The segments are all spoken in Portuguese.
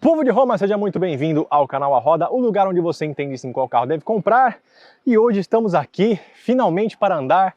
Povo de Roma, seja muito bem-vindo ao canal A Roda, o lugar onde você entende sim qual carro deve comprar. E hoje estamos aqui, finalmente, para andar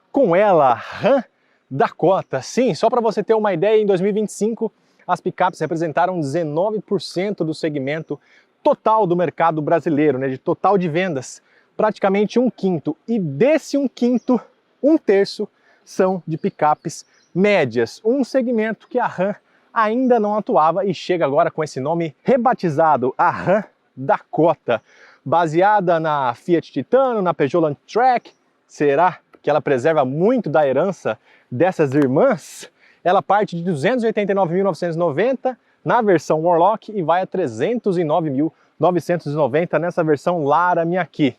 com ela, Ram Dakota. Sim, só para você ter uma ideia, em 2025 as picapes representaram 19% do segmento total do mercado brasileiro, né, de total de vendas, praticamente um quinto. E desse um quinto, um terço são de picapes médias, um segmento que a Ram ainda não atuava e chega agora com esse nome rebatizado, a Ram Dakota. Baseada na Fiat Titano, na Peugeot Landtrek, será que ela preserva muito da herança dessas irmãs? Ela parte de 289.990 na versão Warlock e vai a 309.990 nessa versão Laramie aqui.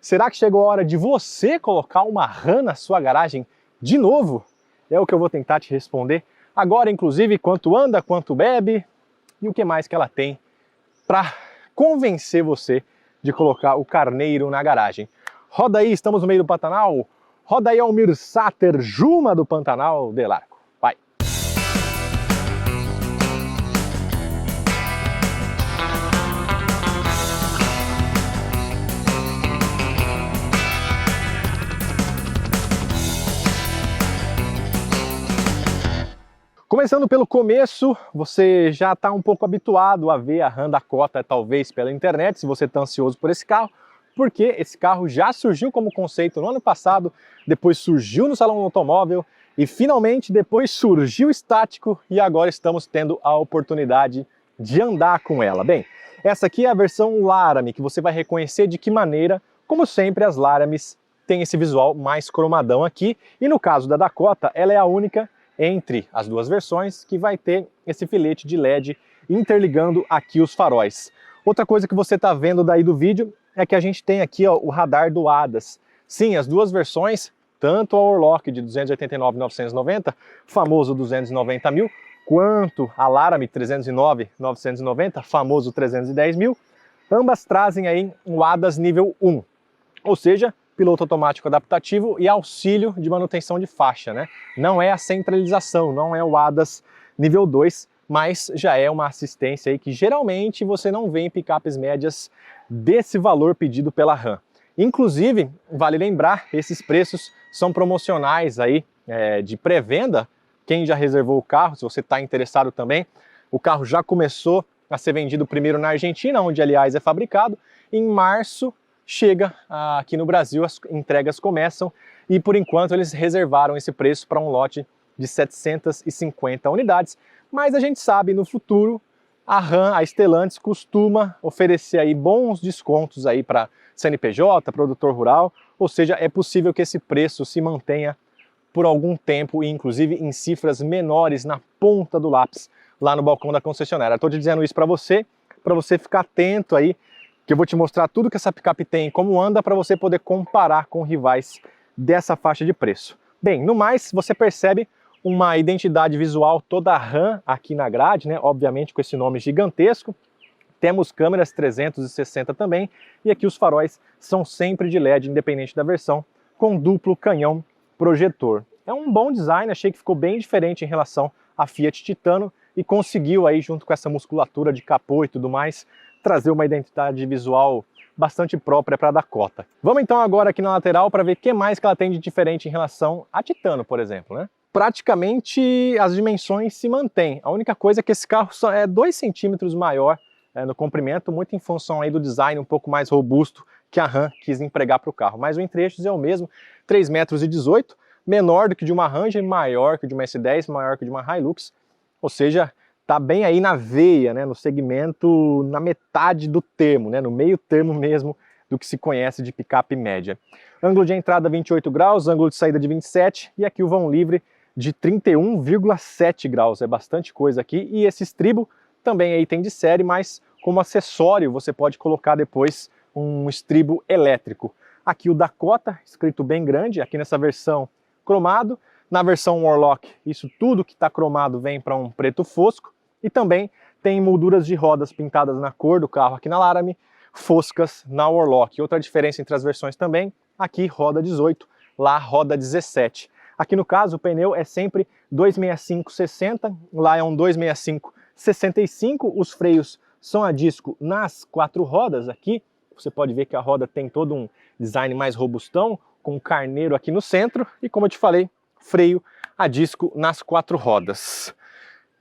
Será que chegou a hora de você colocar uma Ram na sua garagem de novo? É o que eu vou tentar te responder agora, inclusive, quanto anda, quanto bebe e o que mais que ela tem para convencer você de colocar o carneiro na garagem. Roda aí, estamos no meio do Pantanal. Roda aí, Almir Sater, Juma do Pantanal del Arco. Vai! Começando pelo começo, você já está um pouco habituado a ver a Ram Dakota, talvez pela internet, se você está ansioso por esse carro, porque esse carro já surgiu como conceito no ano passado, depois surgiu no Salão do Automóvel e finalmente depois surgiu estático e agora estamos tendo a oportunidade de andar com ela. Bem, essa aqui é a versão Laramie, que você vai reconhecer de que maneira, como sempre, as Laramies têm esse visual mais cromadão aqui, e no caso da Dakota, ela é a única entre as duas versões que vai ter esse filete de LED interligando aqui os faróis. Outra coisa que você está vendo daí do vídeo é que a gente tem aqui, ó, o radar do ADAS. Sim, as duas versões, tanto a Warlock de 289.990, famoso 290.000, quanto a Laramie 309.990, famoso 310.000, ambas trazem aí um ADAS nível 1, ou seja, piloto automático adaptativo e auxílio de manutenção de faixa, né? Não é a centralização, não é o ADAS nível 2, mas já é uma assistência aí que geralmente você não vê em picapes médias desse valor pedido pela Ram. Inclusive, vale lembrar, esses preços são promocionais aí de pré-venda. Quem já reservou o carro, se você está interessado também, o carro já começou a ser vendido primeiro na Argentina, onde aliás é fabricado. Em março chega aqui no Brasil, as entregas começam e por enquanto eles reservaram esse preço para um lote de 750 unidades, mas a gente sabe, no futuro a Ram, a Stellantis, costuma oferecer aí bons descontos aí para CNPJ, produtor rural, ou seja, é possível que esse preço se mantenha por algum tempo e inclusive em cifras menores na ponta do lápis lá no balcão da concessionária. Estou te dizendo isso para você ficar atento aí, que eu vou te mostrar tudo que essa picape tem e como anda para você poder comparar com rivais dessa faixa de preço. Bem, no mais, você percebe uma identidade visual toda Ram aqui na grade, né? Obviamente com esse nome gigantesco. Temos câmeras 360 também e aqui os faróis são sempre de LED, independente da versão, com duplo canhão projetor. É um bom design, achei que ficou bem diferente em relação à Fiat Titano e conseguiu aí, junto com essa musculatura de capô e tudo mais, trazer uma identidade visual bastante própria para a Dakota. Vamos então agora aqui na lateral para ver o que mais que ela tem de diferente em relação à Titano, por exemplo, né? Praticamente as dimensões se mantêm. A única coisa é que esse carro só é 2 centímetros maior no comprimento, muito em função aí do design um pouco mais robusto que a Ram quis empregar para o carro. Mas o entre-eixos é o mesmo, 3,18 metros, menor do que de uma Ranger, maior que de uma S10, maior que de uma Hilux, ou seja, tá bem aí na veia, né, no segmento, na metade do termo, né, no meio termo mesmo do que se conhece de picape média. Ângulo de entrada 28 graus, ângulo de saída de 27 e aqui o vão livre de 31,7 graus, é bastante coisa aqui. E esse estribo também aí tem de série, mas como acessório você pode colocar depois um estribo elétrico. Aqui o Dakota, escrito bem grande, aqui nessa versão cromado. Na versão Warlock, isso tudo que está cromado vem para um preto fosco. E também tem molduras de rodas pintadas na cor do carro aqui na Laramie, foscas na Warlock. Outra diferença entre as versões também, aqui roda 18, lá roda 17. Aqui no caso o pneu é sempre 265/60, lá é um 265/50 65, os freios são a disco nas 4 rodas aqui. Você pode ver que a roda tem todo um design mais robustão, com um carneiro aqui no centro e, como eu te falei, freio a disco nas 4 rodas.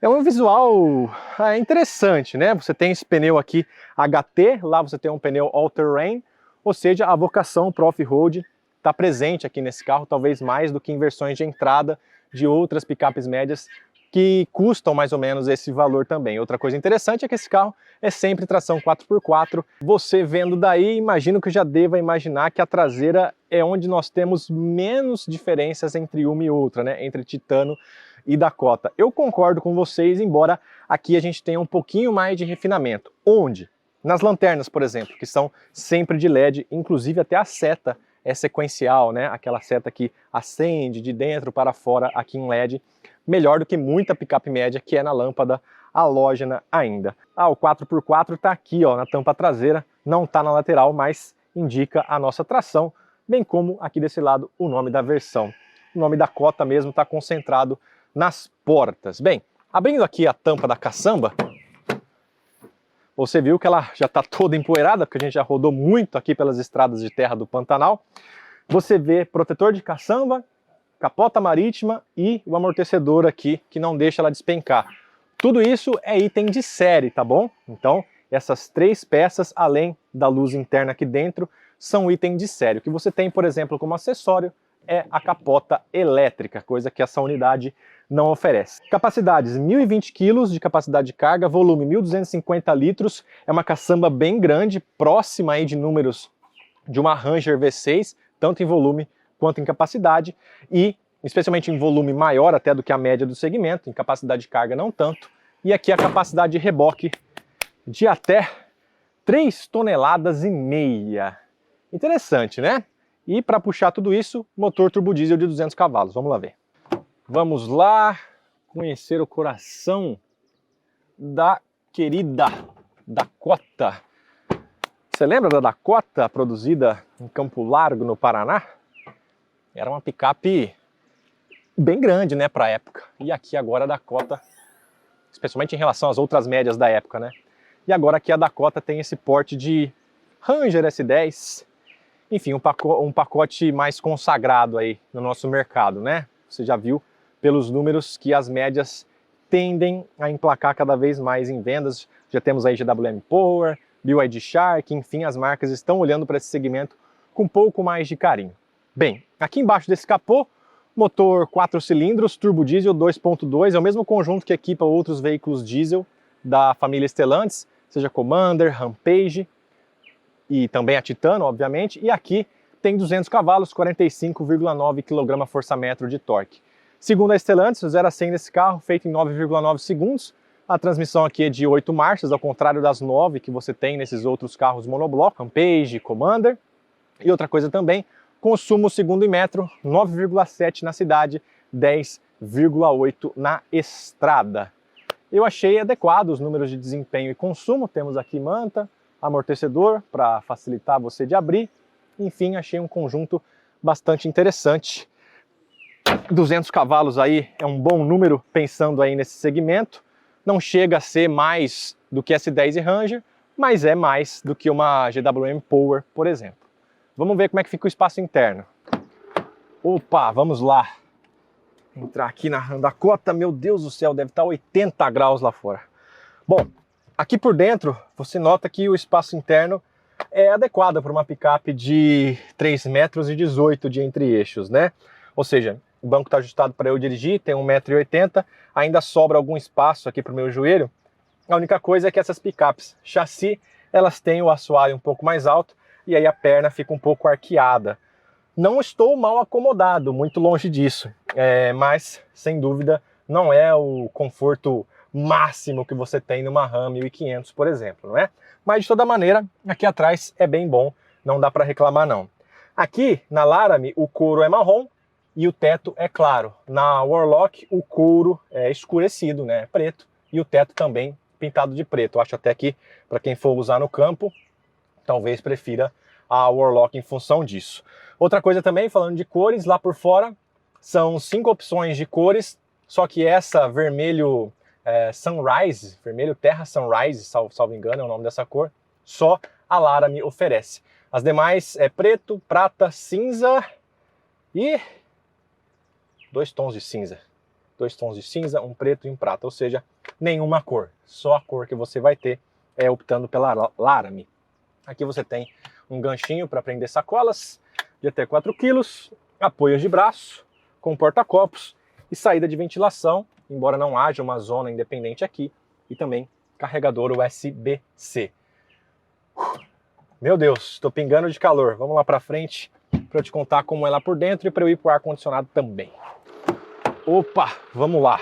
É um visual interessante, né? Você tem esse pneu aqui HT, lá você tem um pneu all-terrain, ou seja, a vocação para off-road está presente aqui nesse carro, talvez mais do que em versões de entrada de outras picapes médias que custam mais ou menos esse valor também. Outra coisa interessante é que esse carro é sempre tração 4x4. Você vendo daí, imagino que já deva imaginar que a traseira é onde nós temos menos diferenças entre uma e outra, né? Entre Titano e Dakota. Eu concordo com vocês, embora aqui a gente tenha um pouquinho mais de refinamento. Onde? Nas lanternas, por exemplo, que são sempre de LED, inclusive até a seta é sequencial, né? Aquela seta que acende de dentro para fora aqui em LED, melhor do que muita picape média que é na lâmpada halógena ainda. O 4x4 está aqui, ó, na tampa traseira, não está na lateral, mas indica a nossa tração, bem como aqui desse lado o nome da versão. O nome da Dakota mesmo está concentrado nas portas. Bem, abrindo aqui a tampa da caçamba, você viu que ela já está toda empoeirada, porque a gente já rodou muito aqui pelas estradas de terra do Pantanal. Você vê protetor de caçamba, capota marítima e o amortecedor aqui, que não deixa ela despencar. Tudo isso é item de série, tá bom? Então, essas 3 peças, além da luz interna aqui dentro, são item de série. O que você tem, por exemplo, como acessório, é a capota elétrica, coisa que essa unidade não oferece. Capacidades, 1.020 kg de capacidade de carga, volume 1.250 litros, é uma caçamba bem grande, próxima aí de números de uma Ranger V6, tanto em volume quanto em capacidade, e especialmente em volume maior até do que a média do segmento, em capacidade de carga não tanto, e aqui a capacidade de reboque de até 3,5 toneladas. Interessante, né? E para puxar tudo isso, motor turbo diesel de 200 cavalos. Vamos lá ver. Vamos lá conhecer o coração da querida Dakota. Você lembra da Dakota produzida em Campo Largo, no Paraná? Era uma picape bem grande, né, para a época. E aqui agora a Dakota, especialmente em relação às outras médias da época, né? E agora aqui a Dakota tem esse porte de Ranger S10, enfim, um pacote mais consagrado aí no nosso mercado, né? Você já viu pelos números que as médias tendem a emplacar cada vez mais em vendas. Já temos aí GWM Power, BYD Shark, enfim, as marcas estão olhando para esse segmento com um pouco mais de carinho. Bem, aqui embaixo desse capô, motor 4 cilindros, turbo diesel 2.2, é o mesmo conjunto que equipa outros veículos diesel da família Stellantis, seja Commander, Rampage e também a Titano, obviamente, e aqui tem 200 cavalos, 45,9 kgfm de torque. Segundo a Stellantis, o 0 a 100 desse carro feito em 9,9 segundos, a transmissão aqui é de 8 marchas, ao contrário das 9 que você tem nesses outros carros monobloco, Rampage, Commander, e outra coisa também, consumo segundo Inmetro, 9,7 na cidade, 10,8 na estrada. Eu achei adequado os números de desempenho e consumo, temos aqui manta, amortecedor para facilitar você de abrir, enfim, achei um conjunto bastante interessante. 200 cavalos aí é um bom número pensando aí nesse segmento, não chega a ser mais do que S10 e Ranger, mas é mais do que uma GWM Power, por exemplo. Vamos ver como é que fica o espaço interno. Opa, vamos lá. Entrar aqui na Dakota, meu Deus do céu, deve estar 80 graus lá fora. Bom, aqui por dentro você nota que o espaço interno é adequado para uma picape de 3,18 metros de entre-eixos, né? Ou seja, o banco está ajustado para eu dirigir, tem 1,80 m, ainda sobra algum espaço aqui para o meu joelho. A única coisa é que essas picapes chassi, elas têm o assoalho um pouco mais alto e aí a perna fica um pouco arqueada. Não estou mal acomodado, muito longe disso, mas sem dúvida não é o conforto máximo que você tem numa Ram 1500, por exemplo, não é? Mas de toda maneira, aqui atrás é bem bom, não dá para reclamar não. Aqui na Laramie o couro é marrom e o teto é claro. Na Warlock o couro é escurecido, né? É preto, e o teto também pintado de preto. Eu acho até que para quem for usar no campo, talvez prefira a Warlock em função disso. Outra coisa também, falando de cores, lá por fora são 5 opções de cores, só que essa vermelho Sunrise, vermelho Terra Sunrise, salvo engano é o nome dessa cor, só a Laramie oferece. As demais é preto, prata, cinza e 2 tons de cinza. 2 tons de cinza, um preto e um prata, ou seja, nenhuma cor. Só a cor que você vai ter optando pela Laramie. Aqui você tem um ganchinho para prender sacolas de até 4 kg, apoios de braço, com porta-copos e saída de ventilação, embora não haja uma zona independente aqui, e também carregador USB-C. Meu Deus, estou pingando de calor. Vamos lá para frente para eu te contar como é lá por dentro e para eu ir para o ar-condicionado também. Opa, vamos lá.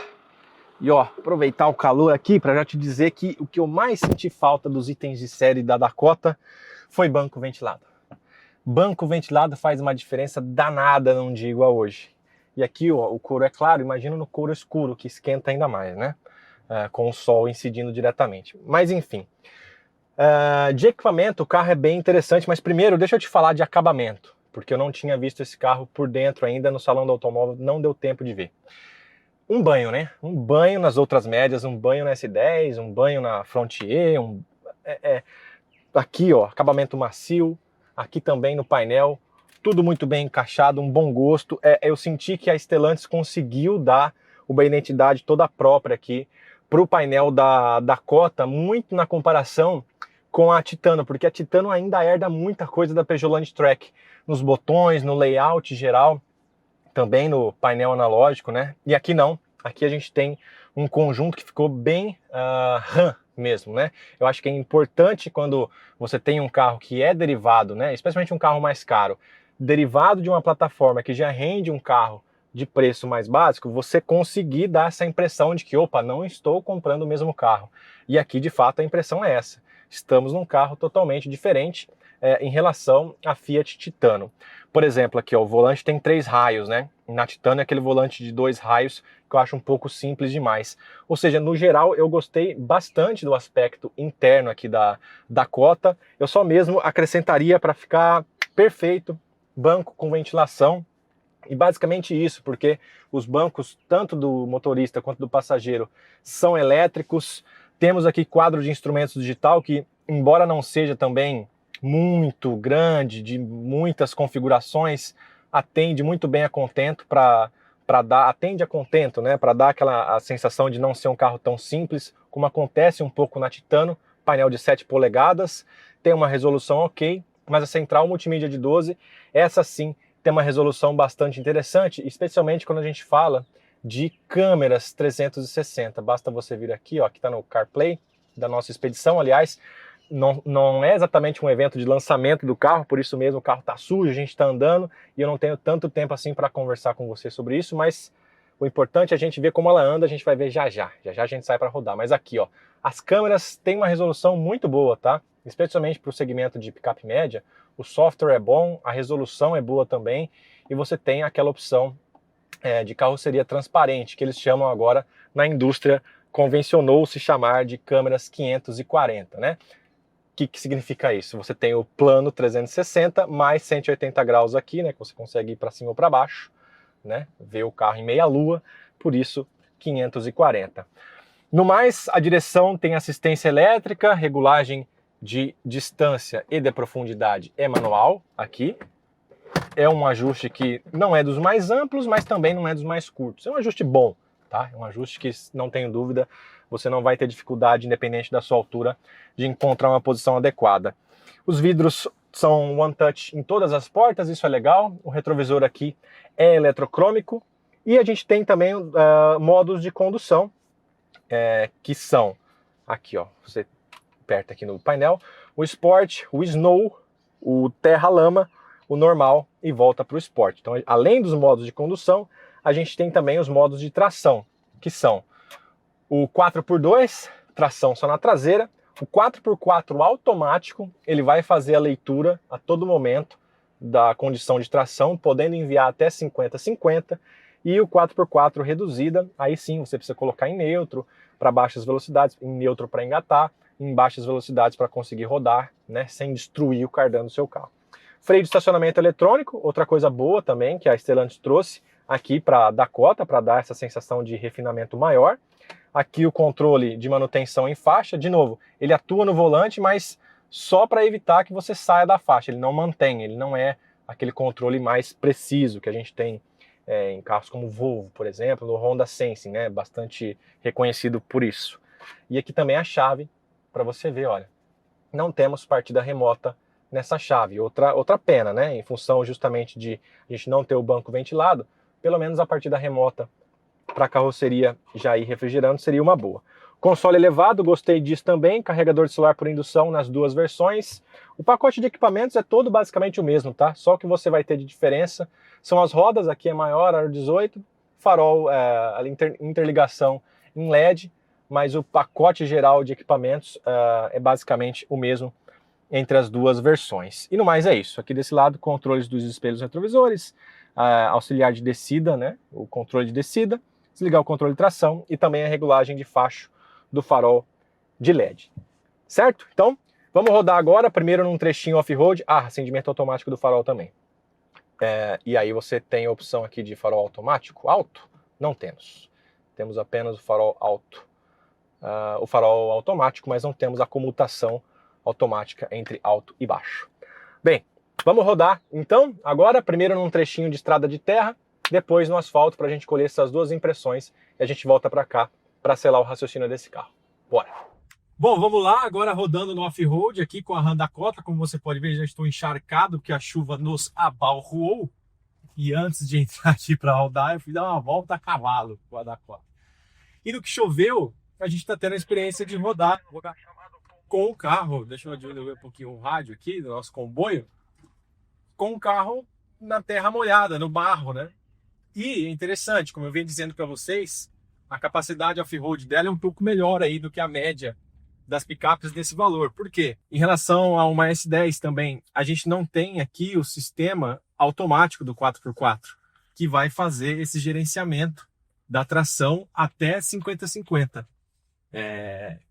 E ó, aproveitar o calor aqui para já te dizer que o que eu mais senti falta dos itens de série da Dakota foi banco ventilado. Banco ventilado faz uma diferença danada num dia igual hoje. E aqui ó, o couro é claro, imagina no couro escuro, que esquenta ainda mais, né? Com o sol incidindo diretamente. Mas enfim, de equipamento o carro é bem interessante, mas primeiro deixa eu te falar de acabamento, porque eu não tinha visto esse carro por dentro ainda no salão do automóvel, não deu tempo de ver. Um banho, né? Um banho nas outras médias, um banho na S10, um banho na Frontier, aqui ó, acabamento macio, aqui também no painel, tudo muito bem encaixado, um bom gosto. Eu senti que a Stellantis conseguiu dar uma identidade toda própria aqui para o painel da Dakota, muito na comparação com a Titano, porque a Titano ainda herda muita coisa da Peugeot Landtrek, nos botões, no layout geral, também no painel analógico, né? E aqui não, aqui a gente tem um conjunto que ficou bem RAM mesmo, né? Eu acho que é importante quando você tem um carro que é derivado, né? Especialmente um carro mais caro, derivado de uma plataforma que já rende um carro de preço mais básico, você conseguir dar essa impressão de que, opa, não estou comprando o mesmo carro. E aqui, de fato, a impressão é essa. Estamos num carro totalmente diferente em relação à Fiat Titano. Por exemplo, aqui ó, o volante tem 3 raios, né? Na Titano é aquele volante de 2 raios que eu acho um pouco simples demais. Ou seja, no geral eu gostei bastante do aspecto interno aqui da Dakota. Eu só mesmo acrescentaria para ficar perfeito, banco com ventilação. E basicamente isso, porque os bancos, tanto do motorista quanto do passageiro, são elétricos. Temos aqui quadro de instrumentos digital que, embora não seja também muito grande, de muitas configurações, atende muito bem a contento atende a contento, né, para dar a sensação de não ser um carro tão simples, como acontece um pouco na Titano. Painel de 7 polegadas, tem uma resolução ok, mas a central multimídia de 12, essa sim tem uma resolução bastante interessante, especialmente quando a gente fala de câmeras 360. Basta você vir aqui, ó, que está no CarPlay da nossa expedição. Aliás, não é exatamente um evento de lançamento do carro, por isso mesmo o carro está sujo, a gente está andando e eu não tenho tanto tempo assim para conversar com você sobre isso, mas o importante é a gente ver como ela anda, a gente vai ver já já a gente sai para rodar. Mas aqui, ó, as câmeras têm uma resolução muito boa, tá? Especialmente para o segmento de picape média, o software é bom, a resolução é boa também, e você tem aquela opção de carroceria transparente, que eles chamam agora, na indústria, convencionou-se chamar de câmeras 540, né? O que significa isso? Você tem o plano 360 mais 180 graus aqui, né? Que você consegue ir para cima ou para baixo, né? Ver o carro em meia lua, por isso 540. No mais, a direção tem assistência elétrica, regulagem de distância e de profundidade é manual aqui. É um ajuste que não é dos mais amplos, mas também não é dos mais curtos. É um ajuste bom, tá? É um ajuste que, não tenho dúvida, você não vai ter dificuldade, independente da sua altura, de encontrar uma posição adequada. Os vidros são One Touch em todas as portas, isso é legal. O retrovisor aqui é eletrocrômico. E a gente tem também modos de condução, que são, aqui ó, você aperta aqui no painel, o Sport, o Snow, o Terra Lama, o normal e volta para o Sport. Então, além dos modos de condução, a gente tem também os modos de tração, que são o 4x2, tração só na traseira, o 4x4 automático, ele vai fazer a leitura a todo momento da condição de tração, podendo enviar até 50-50, e o 4x4 reduzida, aí sim você precisa colocar em neutro para baixas velocidades, em neutro para engatar, em baixas velocidades para conseguir rodar, né, sem destruir o cardan do seu carro. Freio de estacionamento eletrônico, outra coisa boa também que a Stellantis trouxe aqui para a Dakota, para dar essa sensação de refinamento maior. Aqui o controle de manutenção em faixa, de novo, ele atua no volante, mas só para evitar que você saia da faixa, ele não mantém, ele não é aquele controle mais preciso que a gente tem em carros como o Volvo, por exemplo, no Honda Sensing, né? Bastante reconhecido por isso. E aqui também a chave, para você ver, olha, não temos partida remota nessa chave, outra pena, né? Em função justamente de a gente não ter o banco ventilado, pelo menos a partida remota para a carroceria já ir refrigerando seria uma boa. Console elevado, gostei disso também, carregador de celular por indução nas duas versões. O pacote de equipamentos é todo basicamente o mesmo, tá? Só o que você vai ter de diferença são as rodas, aqui é maior, aro 18, farol, a interligação em LED, mas o pacote geral de equipamentos é basicamente o mesmo entre as duas versões. E no mais é isso. Aqui desse lado, controles dos espelhos retrovisores, auxiliar de descida, né? O controle de descida, desligar o controle de tração e também a regulagem de facho do farol de LED. Certo? Então, vamos rodar agora, primeiro num trechinho off-road. Acendimento automático do farol também. E aí você tem a opção aqui de farol automático, alto? Não temos. Temos apenas o farol alto. O farol automático, mas não temos a comutação automática entre alto e baixo. Bem, vamos rodar então, agora, primeiro num trechinho de estrada de terra, depois no asfalto, para a gente colher essas duas impressões e a gente volta para cá para selar o raciocínio desse carro. Bora! Bom, vamos lá, agora rodando no off-road aqui com a Honda Dakota. Como você pode ver, já estou encharcado porque a chuva nos abalroou. E antes de entrar aqui para rodar, eu fui dar uma volta a cavalo com a Dakota. E no que choveu, a gente está tendo a experiência de rodar com o carro. Deixa eu diminuir um pouquinho o rádio aqui do nosso comboio. Com o carro na terra molhada, no barro, né? E é interessante, como eu venho dizendo para vocês, a capacidade off-road dela é um pouco melhor aí do que a média das picapes desse valor. Por quê? Em relação a uma S10 também, a gente não tem aqui o sistema automático do 4x4, que vai fazer esse gerenciamento da tração até 50-50.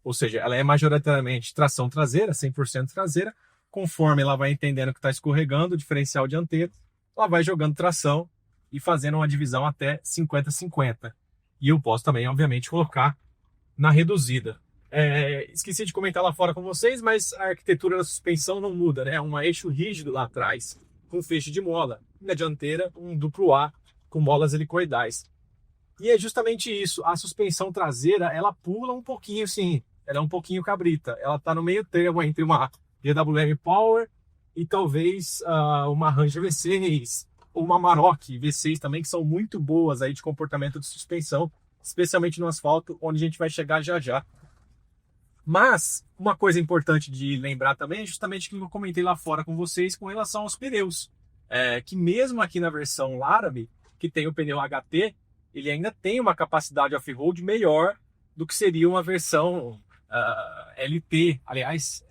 Ou seja, ela é majoritariamente tração traseira, 100% traseira. Conforme ela vai entendendo que está escorregando o diferencial dianteiro, ela vai jogando tração e fazendo uma divisão até 50-50. E eu posso também, obviamente, colocar na reduzida. Esqueci de comentar lá fora com vocês, mas a arquitetura da suspensão não muda, né? É um eixo rígido lá atrás, com feixe de mola. E na dianteira, um duplo A com molas helicoidais. E é justamente isso. A suspensão traseira, ela pula um pouquinho, sim. Ela é um pouquinho cabrita. Ela está no meio termo entre uma GWM Power e talvez uma Ranger V6 ou uma Amarok V6 também, que são muito boas aí de comportamento de suspensão, especialmente no asfalto, onde a gente vai chegar já já. Mas uma coisa importante de lembrar também é justamente o que eu comentei lá fora com vocês com relação aos pneus. Que mesmo aqui na versão Laramie, que tem o pneu HT, ele ainda tem uma capacidade off-road melhor do que seria uma versão LT. Aliás,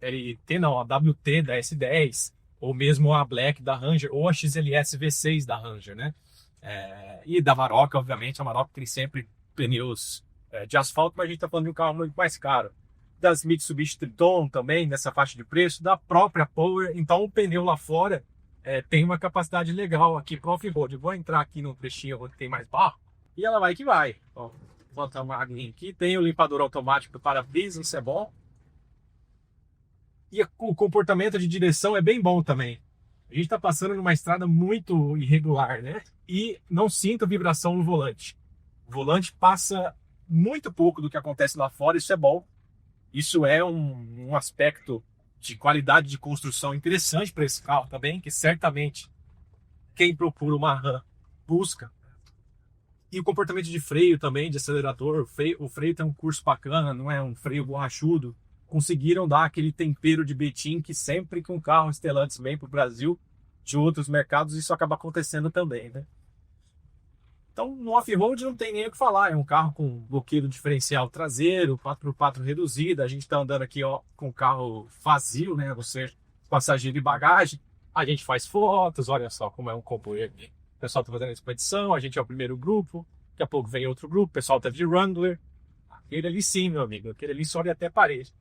LT não, a WT da S10, ou mesmo a Black da Ranger, ou a XLS V6 da Ranger, né? E da Amarok, obviamente. A Amarok tem sempre pneus de asfalto, mas a gente está falando de um carro muito mais caro. Das Mitsubishi Triton também, nessa faixa de preço, da própria Power. Então o pneu lá fora tem uma capacidade legal aqui para off-road. Vou entrar aqui no trechinho onde tem mais barro e ela vai que vai. Ó, vou botar uma aguinha aqui. Tem o limpador automático do para-brisa, isso é bom. E o comportamento de direção é bem bom também. A gente está passando numa estrada muito irregular, né? E não sinto vibração no volante. O volante passa muito pouco do que acontece lá fora, isso é bom. Isso é um aspecto de qualidade de construção interessante para esse carro também, que certamente quem procura uma RAM busca. E o comportamento de freio também, de acelerador. O freio tem um curso bacana, não é um freio borrachudo. Conseguiram dar aquele tempero de betim que sempre que um carro Stellantis vem para o Brasil, de outros mercados, isso acaba acontecendo também, né? Então, no off-road não tem nem o que falar. É um carro com bloqueio diferencial traseiro, 4x4 reduzido. A gente está andando aqui com o carro vazio, né? Você, passageiro e bagagem. A gente faz fotos, olha só como é um comboio aqui. O pessoal está fazendo a expedição, a gente é o primeiro grupo. Daqui a pouco vem outro grupo, o pessoal está de Wrangler. Aquele ali sim, meu amigo. Aquele ali sobe até a parede.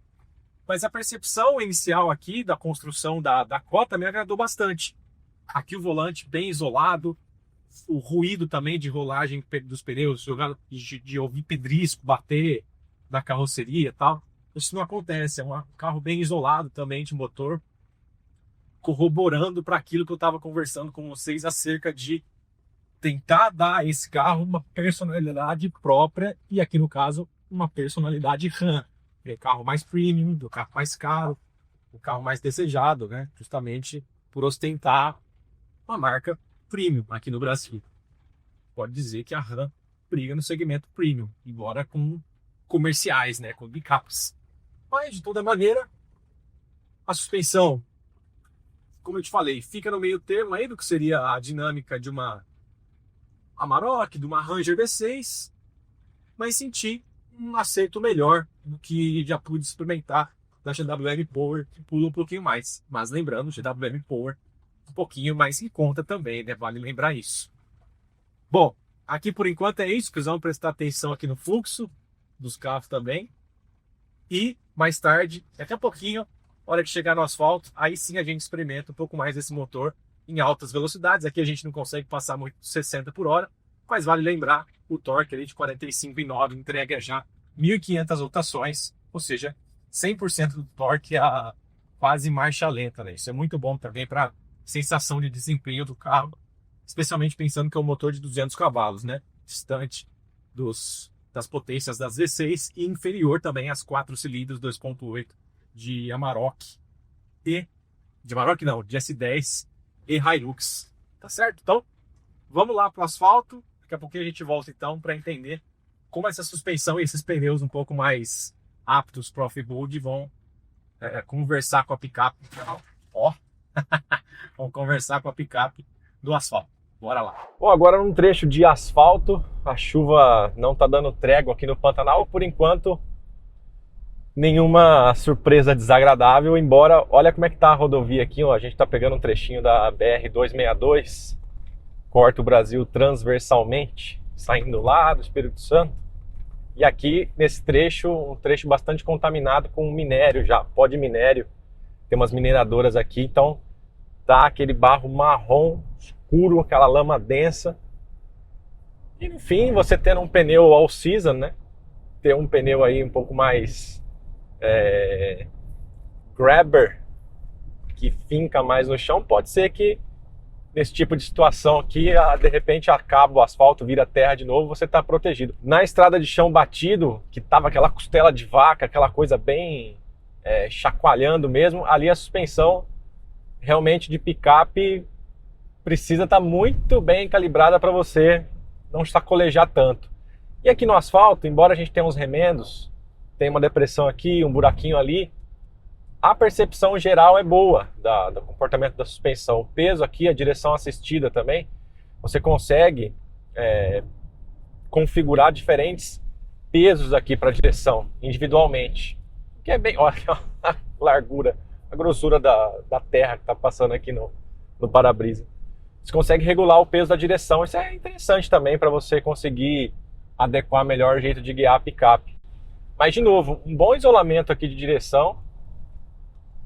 Mas a percepção inicial aqui da construção da Dakota me agradou bastante. Aqui o volante bem isolado, o ruído também de rolagem dos pneus, de ouvir pedrisco, bater na carroceria e tal. Isso não acontece, é um carro bem isolado também de motor, corroborando para aquilo que eu estava conversando com vocês acerca de tentar dar a esse carro uma personalidade própria e aqui no caso uma personalidade RAM. É carro mais premium, do carro mais caro, o carro mais desejado, né? Justamente por ostentar uma marca premium aqui no Brasil. Pode dizer que a RAM briga no segmento premium, embora com comerciais, né? Com picapes. Mas de toda maneira, a suspensão, como eu te falei, fica no meio termo aí do que seria a dinâmica de uma Amarok, de uma Ranger V6, mas senti um acerto melhor do que já pude experimentar da GWM Power, que pula um pouquinho mais. Mas lembrando, GWM Power um pouquinho mais em conta também, né? Vale lembrar isso. Bom, aqui por enquanto é isso, precisamos prestar atenção aqui no fluxo dos carros também. E mais tarde, daqui a pouquinho, hora de chegar no asfalto, aí sim a gente experimenta um pouco mais desse motor em altas velocidades. Aqui a gente não consegue passar muito de 60 por hora, mas vale lembrar o torque ali de 45,9 entrega já 1.500 rotações, ou seja, 100% do torque a quase marcha lenta, né? Isso é muito bom também para sensação de desempenho do carro, especialmente pensando que é um motor de 200 cavalos, né? Distante das potências das V6 e inferior também às 4 cilindros 2.8 de Amarok de S10 e Hilux, tá certo? Então, vamos lá pro asfalto, daqui a pouquinho a gente volta então para entender como essa suspensão e esses pneus um pouco mais aptos para off-road vão conversar com a picape. Ó, vamos conversar com a picape do asfalto. Bora lá. Bom, agora num trecho de asfalto, a chuva não tá dando trégua aqui no Pantanal, por enquanto nenhuma surpresa desagradável, embora, olha como é que tá a rodovia aqui, ó, a gente tá pegando um trechinho da BR-262, corta o Brasil transversalmente, saindo lá do Espírito Santo, e aqui nesse trecho, um trecho bastante contaminado com minério já, pó de minério, tem umas mineradoras aqui, então tá aquele barro marrom, escuro, aquela lama densa, e no fim, você tendo um pneu all-season, né, ter um pneu aí um pouco mais grabber, que finca mais no chão, pode ser que nesse tipo de situação aqui, de repente acaba o asfalto, vira terra de novo, você está protegido. Na estrada de chão batido, que tava aquela costela de vaca, aquela coisa bem chacoalhando mesmo, ali a suspensão realmente de picape precisa estar muito bem calibrada para você não sacolejar tanto. E aqui no asfalto, embora a gente tenha uns remendos, tem uma depressão aqui, um buraquinho ali, a percepção geral é boa do comportamento da suspensão. O peso aqui, a direção assistida também, você consegue configurar diferentes pesos aqui para a direção, individualmente. Que é bem, olha a largura, a grossura da terra que está passando aqui no para-brisa. Você consegue regular o peso da direção, isso é interessante também para você conseguir adequar melhor o jeito de guiar a picape. Mas, de novo, um bom isolamento aqui de direção,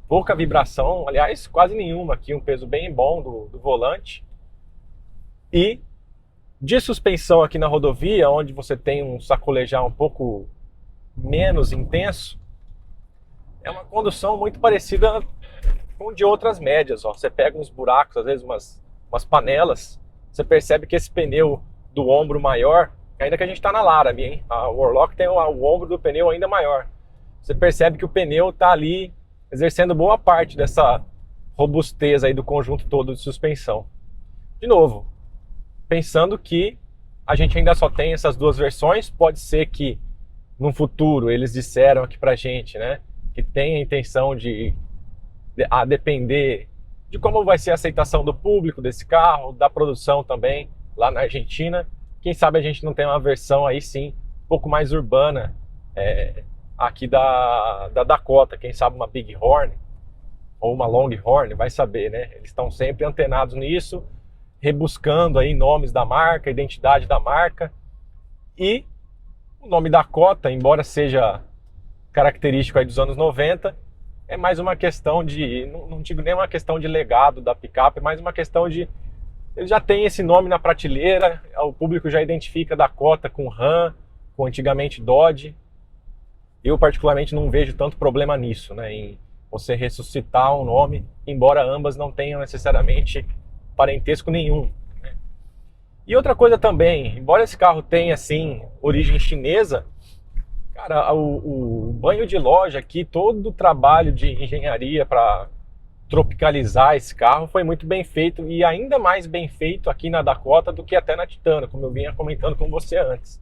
pouca vibração, aliás, quase nenhuma aqui, um peso bem bom do volante. E de suspensão aqui na rodovia, onde você tem um sacolejar um pouco menos intenso, é uma condução muito parecida com de outras médias. Ó. Você pega uns buracos, às vezes umas panelas, você percebe que esse pneu do ombro maior, ainda que a gente está na Laramie, hein? O Warlock tem o ombro do pneu ainda maior. Você percebe que o pneu está ali exercendo boa parte dessa robustez aí do conjunto todo de suspensão. De novo, pensando que a gente ainda só tem essas duas versões, pode ser que no futuro eles disseram aqui pra gente, né, que tem a intenção a depender de como vai ser a aceitação do público desse carro, da produção também lá na Argentina. Quem sabe a gente não tem uma versão aí sim, um pouco mais urbana, aqui da Dakota, quem sabe uma Big Horn ou uma Longhorn, vai saber, né? Eles estão sempre antenados nisso, rebuscando aí nomes da marca, identidade da marca. E o nome Dakota, embora seja característico aí dos anos 90, é mais uma questão de, não digo nem uma questão de legado da picape, é mais uma questão de ele já tem esse nome na prateleira, o público já identifica Dakota com Ram, com antigamente Dodge. Eu particularmente não vejo tanto problema nisso, né, em você ressuscitar um nome, embora ambas não tenham necessariamente parentesco nenhum, né? E outra coisa também, embora esse carro tenha assim origem chinesa, cara, o banho de loja aqui, todo o trabalho de engenharia para tropicalizar esse carro foi muito bem feito, e ainda mais bem feito aqui na Dakota do que até na Titan, como eu vinha comentando com você antes.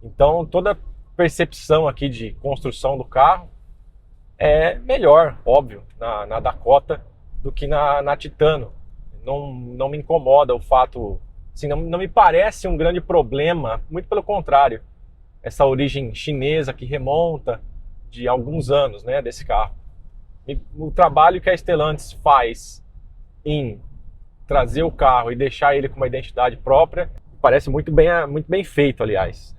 Então toda a percepção aqui de construção do carro é melhor, óbvio, na Dakota do que na Titan. Não me incomoda o fato, assim, não me parece um grande problema, muito pelo contrário, essa origem chinesa que remonta de alguns anos, né, desse carro. O trabalho que a Stellantis faz em trazer o carro e deixar ele com uma identidade própria parece muito bem feito, aliás.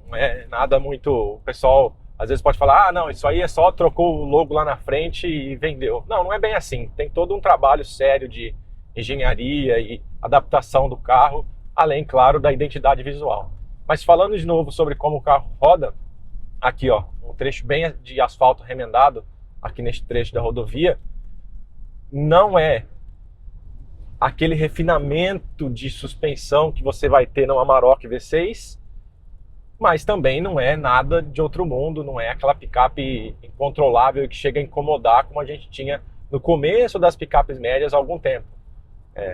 Não é nada muito... O pessoal às vezes pode falar, ah, não, isso aí é só trocou o logo lá na frente e vendeu. Não é bem assim. Tem todo um trabalho sério de engenharia e adaptação do carro, além, claro, da identidade visual. Mas falando de novo sobre como o carro roda, aqui ó, um trecho bem de asfalto remendado, aqui neste trecho da rodovia, não é aquele refinamento de suspensão que você vai ter no Amarok V6, mas também não é nada de outro mundo, não é aquela picape incontrolável que chega a incomodar como a gente tinha no começo das picapes médias há algum tempo,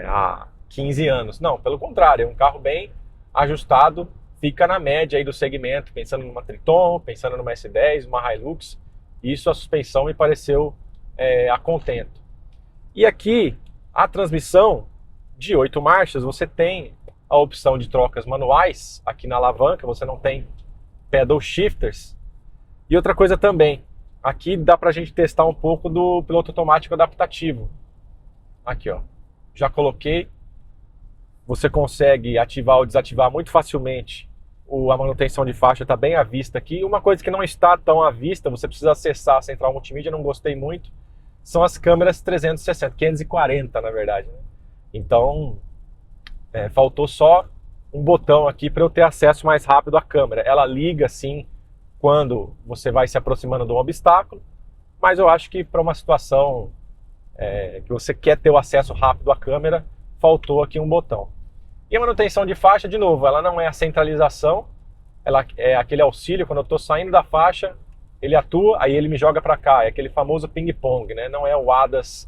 há 15 anos. Não, pelo contrário, é um carro bem ajustado, fica na média aí do segmento, pensando numa Triton, pensando numa S10, uma Hilux. Isso a suspensão me pareceu a contento. E aqui, a transmissão de 8 marchas, você tem a opção de trocas manuais. Aqui na alavanca você não tem pedal shifters. E outra coisa também, aqui dá pra gente testar um pouco do piloto automático adaptativo. Aqui ó, já coloquei. Você consegue ativar ou desativar muito facilmente. A manutenção de faixa está bem à vista aqui. Uma coisa que não está tão à vista, você precisa acessar a central multimídia, não gostei muito, são as câmeras 360, 540 na verdade, né? Então, faltou só um botão aqui para eu ter acesso mais rápido à câmera. Ela liga assim quando você vai se aproximando de um obstáculo, mas eu acho que para uma situação que você quer ter o acesso rápido à câmera, faltou aqui um botão. E a manutenção de faixa, de novo, ela não é a centralização, ela é aquele auxílio, quando eu estou saindo da faixa, ele atua, aí ele me joga para cá, é aquele famoso ping-pong, né? Não é o ADAS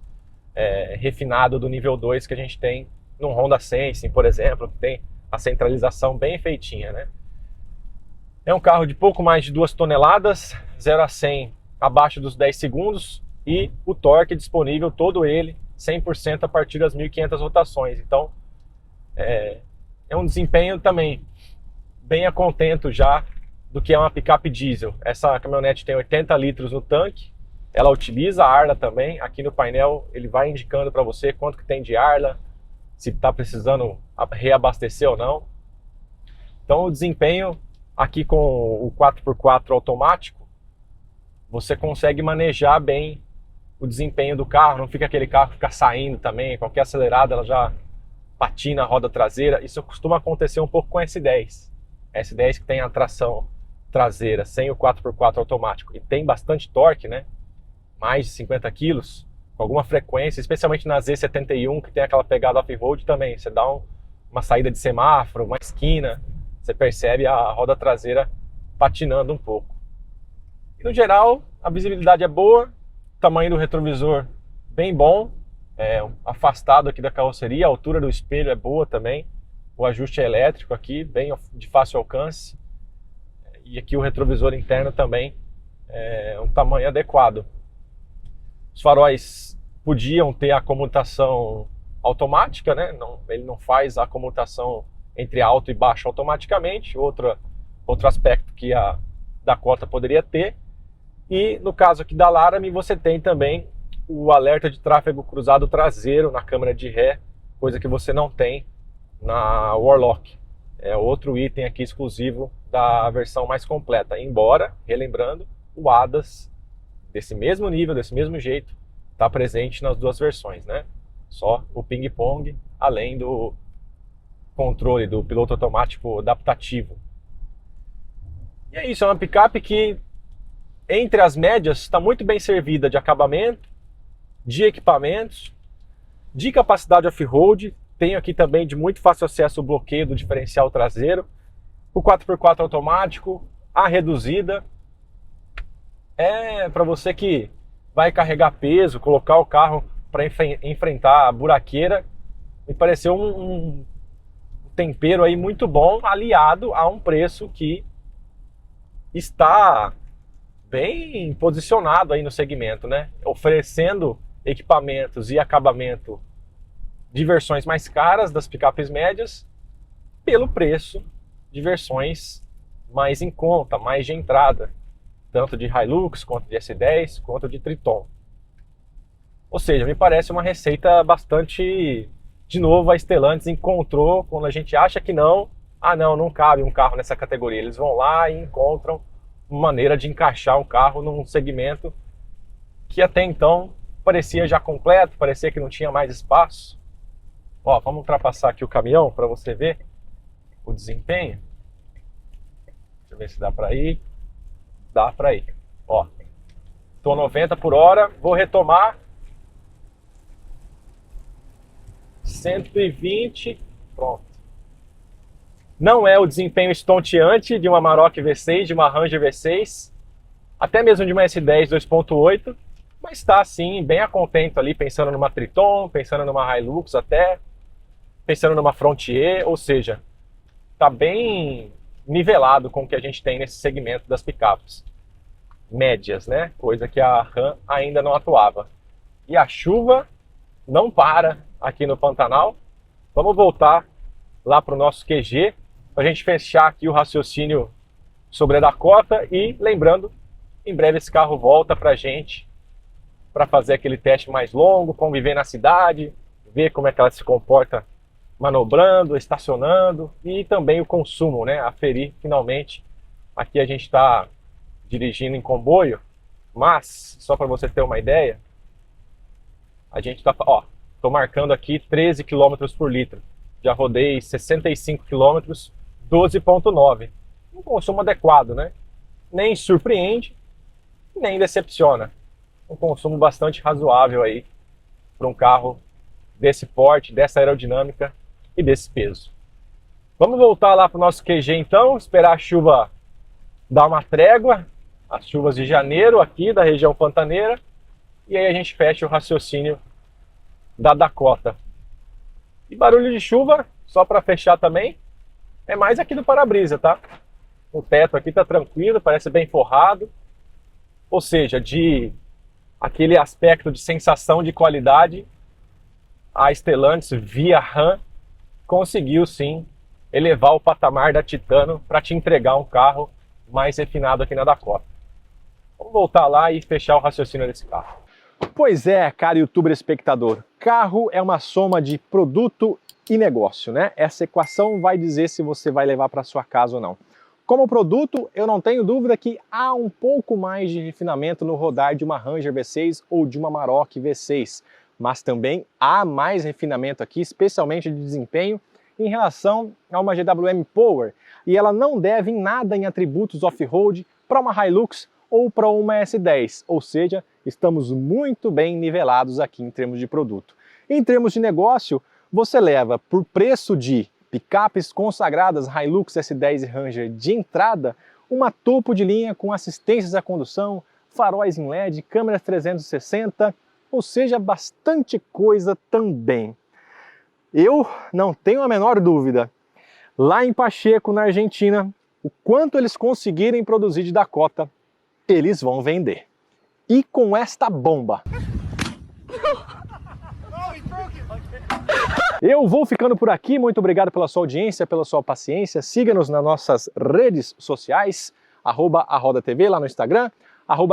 refinado do nível 2 que a gente tem num Honda Sensing, por exemplo, que tem a centralização bem feitinha, né? É um carro de pouco mais de 2 toneladas, 0 a 100 abaixo dos 10 segundos, e o torque disponível, todo ele, 100% a partir das 1.500 rotações. Então, é um desempenho também bem a contento já do que é uma picape diesel. Essa caminhonete tem 80 litros no tanque, ela utiliza a Arla também. Aqui no painel ele vai indicando para você quanto que tem de Arla, se está precisando reabastecer ou não. Então o desempenho aqui com o 4x4 automático, você consegue manejar bem o desempenho do carro, não fica aquele carro que fica saindo também, qualquer acelerada ela já patina a roda traseira. Isso costuma acontecer um pouco com a S10. A S10 que tem a tração traseira sem o 4x4 automático e tem bastante torque, né? Mais de 50 quilos, com alguma frequência, especialmente na Z71, que tem aquela pegada off-road também. Você dá uma saída de semáforo, uma esquina, você percebe a roda traseira patinando um pouco. E no geral, a visibilidade é boa, o tamanho do retrovisor bem bom, afastado aqui da carroceria, a altura do espelho é boa também, o ajuste é elétrico aqui, bem de fácil alcance, e aqui o retrovisor interno também é um tamanho adequado. Os faróis podiam ter a comutação automática, né? Ele não faz a comutação entre alto e baixo automaticamente, outro aspecto que a Dakota poderia ter. E no caso aqui da Laramie, você tem também o alerta de tráfego cruzado traseiro na câmera de ré, coisa que você não tem na Warlock. É outro item aqui exclusivo da versão mais completa, embora, relembrando, o ADAS desse mesmo nível, desse mesmo jeito, está presente nas duas versões, né? Só o ping-pong além do controle do piloto automático adaptativo. E é isso, é uma picape que, entre as médias, está muito bem servida de acabamento, de equipamentos, de capacidade off-road. Tenho aqui também de muito fácil acesso o bloqueio do diferencial traseiro, o 4x4 automático, a reduzida. É para você que vai carregar peso, colocar o carro para enfrentar a buraqueira, me pareceu um tempero aí muito bom, aliado a um preço que está bem posicionado aí no segmento, né? Oferecendo equipamentos e acabamento de versões mais caras das picapes médias pelo preço de versões mais em conta, mais de entrada, tanto de Hilux, quanto de S10, quanto de Triton. Ou seja, me parece uma receita bastante... De novo, a Stellantis encontrou, quando a gente acha que não, não cabe um carro nessa categoria. Eles vão lá e encontram uma maneira de encaixar um carro num segmento que até então parecia já completo, parecia que não tinha mais espaço. Ó, vamos ultrapassar aqui o caminhão para você ver o desempenho. Deixa eu ver se dá para ir. Dá para ir. Ó, tô 90 por hora, vou retomar 120, pronto. Não é o desempenho estonteante de uma Amarok V6, de uma Ranger V6, até mesmo de uma S10 2.8, mas está assim, bem a contento ali, pensando numa Triton, pensando numa Hilux até, pensando numa Frontier, ou seja, está bem nivelado com o que a gente tem nesse segmento das picapes médias, né? Coisa que a Ram ainda não atuava. E a chuva não para aqui no Pantanal. Vamos voltar lá para o nosso QG para a gente fechar aqui o raciocínio sobre a Dakota e lembrando, em breve esse carro volta para a gente para fazer aquele teste mais longo, conviver na cidade, ver como é que ela se comporta manobrando, estacionando e também o consumo, né? Aferir finalmente. Aqui a gente está dirigindo em comboio, mas só para você ter uma ideia, a gente está, ó, estou marcando aqui 13 km por litro. Já rodei 65 km, 12,9. Um consumo adequado, né? Nem surpreende, nem decepciona. Um consumo bastante razoável aí para um carro desse porte, dessa aerodinâmica e desse peso. Vamos voltar lá para o nosso QG então, esperar a chuva dar uma trégua, as chuvas de janeiro aqui da região pantaneira, e aí a gente fecha o raciocínio da Dakota. E barulho de chuva, só para fechar também, é mais aqui do para-brisa, tá? O teto aqui tá tranquilo, parece bem forrado, ou seja, de aquele aspecto de sensação de qualidade, a Stellantis via Ram conseguiu sim elevar o patamar da Titano para te entregar um carro mais refinado aqui na Dakota. Vamos voltar lá e fechar o raciocínio desse carro. Pois é, caro youtuber espectador, carro é uma soma de produto e negócio, né? Essa equação vai dizer se você vai levar para sua casa ou não. Como produto, eu não tenho dúvida que há um pouco mais de refinamento no rodar de uma Ranger V6 ou de uma Amarok V6, mas também há mais refinamento aqui, especialmente de desempenho, em relação a uma GWM Power, e ela não deve em nada em atributos off-road para uma Hilux ou para uma S10, ou seja, estamos muito bem nivelados aqui em termos de produto. Em termos de negócio, você leva por preço de picapes consagradas Hilux, S10 e Ranger de entrada, uma topo de linha com assistências à condução, faróis em LED, câmeras 360, ou seja, bastante coisa também. Eu não tenho a menor dúvida, lá em Pacheco, na Argentina, o quanto eles conseguirem produzir de Dakota, eles vão vender. E com esta bomba. Eu vou ficando por aqui, muito obrigado pela sua audiência, pela sua paciência. Siga-nos nas nossas redes sociais, @ARodaTV lá no Instagram,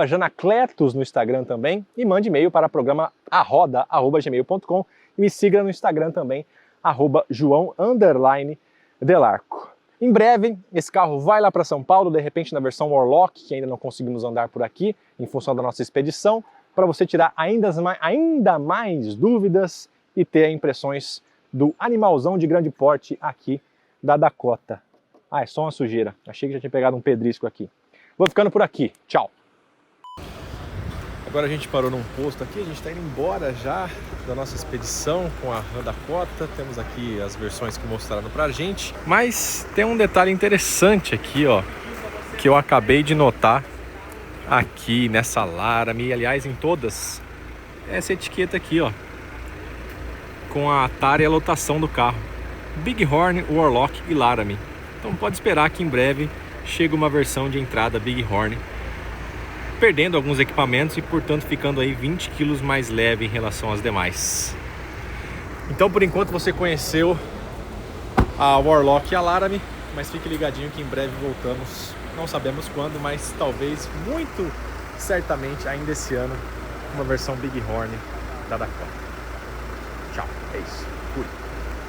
@Janacletos no Instagram também, e mande e-mail para o programa arroda@gmail.com e me siga no Instagram também, @João_Delarco. Em breve, esse carro vai lá para São Paulo, de repente na versão Warlock, que ainda não conseguimos andar por aqui, em função da nossa expedição, para você tirar ainda mais dúvidas e ter impressões do animalzão de grande porte aqui da Dakota. Ah, é só uma sujeira. Achei que já tinha pegado um pedrisco aqui. Vou ficando por aqui. Tchau. Agora a gente parou num posto aqui, a gente está indo embora já da nossa expedição com a Ram Dakota. Temos aqui as versões que mostraram pra gente. Mas tem um detalhe interessante aqui, ó, que eu acabei de notar aqui nessa Laramie, aliás em todas, essa etiqueta aqui, ó, com a tara e a lotação do carro: Bighorn, Warlock e Laramie. Então pode esperar que em breve chegue uma versão de entrada Bighorn, perdendo alguns equipamentos e portanto ficando aí 20 quilos mais leve em relação às demais. Então por enquanto você conheceu a Warlock e a Laramie, mas fique ligadinho que em breve voltamos, não sabemos quando, mas talvez, muito certamente ainda esse ano, uma versão Bighorn da Dakota. Tchau, é isso, fui.